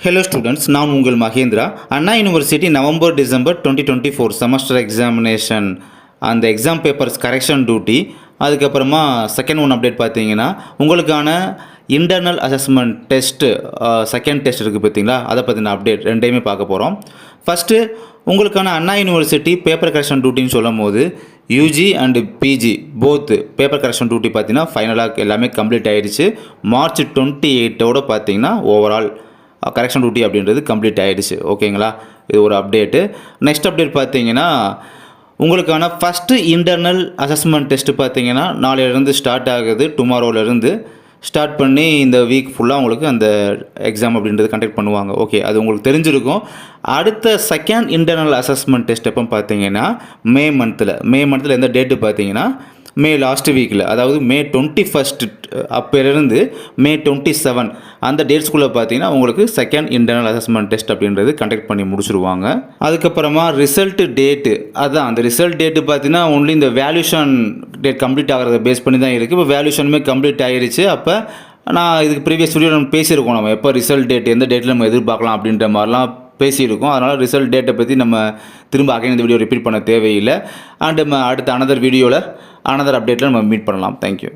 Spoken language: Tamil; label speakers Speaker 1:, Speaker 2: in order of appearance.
Speaker 1: Hello students, நான் உங்கள் Mahendra. Anna university November December 2024 semester examination அந்த எக்ஸாம் பேப்பர்ஸ் கரெக்ஷன் டியூட்டி, அதுக்கப்புறமா செகண்ட் ஒன் அப்டேட் பார்த்தீங்கன்னா உங்களுக்கான internal assessment test second test இருக்குது பார்த்தீங்களா, அதை பற்றின அப்டேட் ரெண்டையுமே பார்க்க போகிறோம். ஃபஸ்ட்டு உங்களுக்கான அண்ணா யூனிவர்சிட்டி பேப்பர் கரெக்ஷன் டியூட்டின்னு சொல்லும் போது UG and PG both paper correction duty பார்த்தீங்கன்னா ஃபைனலாக எல்லாமே கம்ப்ளீட் ஆகிடுச்சு. மார்ச் 28 பார்த்தீங்கன்னா ஓவரால் கரெக்ஷன் டியூட்டி அப்படின்றது கம்ப்ளீட் ஆகிடுச்சு. ஓகேங்களா, இது ஒரு அப்டேட்டு. நெக்ஸ்ட் அப்டேட் பார்த்தீங்கன்னா உங்களுக்கான ஃபஸ்ட்டு இன்டர்னல் அசஸ்மெண்ட் டெஸ்ட்டு பார்த்தீங்கன்னா நாளையிலேருந்து ஸ்டார்ட் ஆகுது. டுமாரோலேருந்து ஸ்டார்ட் பண்ணி இந்த வீக் ஃபுல்லாக உங்களுக்கு அந்த எக்ஸாம் அப்படின்றது கண்டக்ட் பண்ணுவாங்க. ஓகே, அது உங்களுக்கு தெரிஞ்சிருக்கும். அடுத்த செகண்ட் இன்டர்னல் அசஸ்மெண்ட் டெஸ்ட் எப்போ பார்த்தீங்கன்னா மே மந்தில் எந்த டேட்டு பார்த்தீங்கன்னா மே லாஸ்ட் வீக்கில், அதாவது மே 21 அப்போலேருந்து மே 27 அந்த டேட்ஸ்குள்ளே பார்த்தீங்கன்னா உங்களுக்கு செகண்ட் இன்டர்னல் அசஸ்மெண்ட் டெஸ்ட் அப்படின்றது கண்டக்ட் பண்ணி முடிச்சுருவாங்க. அதுக்கப்புறமா ரிசல்ட் டேட்டு, அதுதான் அந்த ரிசல்ட் டேட்டு பார்த்தீங்கன்னா ஒன்லி இந்த வேல்யூஷன் டேட் கம்ப்ளீட் ஆகிறத பேஸ் பண்ணி தான் இருக்குது. இப்போ வேல்யூஷனுமே கம்ப்ளீட் ஆகிருச்சு. அப்போ நான் இதுக்கு ப்ரீவியஸ் வீடியோ நம்ம பேசியிருக்கோம், நம்ம எப்போ ரிசல்ட் டேட் எந்த டேட்டில் நம்ம எதிர்பார்க்கலாம் அப்படின்ற மாதிரிலாம் பேசியிருக்கோம். அதனால் ரிசல்ட் டேட்டை பற்றி நம்ம திரும்ப அகைன் இந்த வீடியோ ரிப்பீட் பண்ண தேவையில்லை. அண்ட் நம்ம அடுத்த அனதர் வீடியோவில் அனதர் அப்டேட்டில் நம்ம மீட் பண்ணலாம். தேங்க்யூ.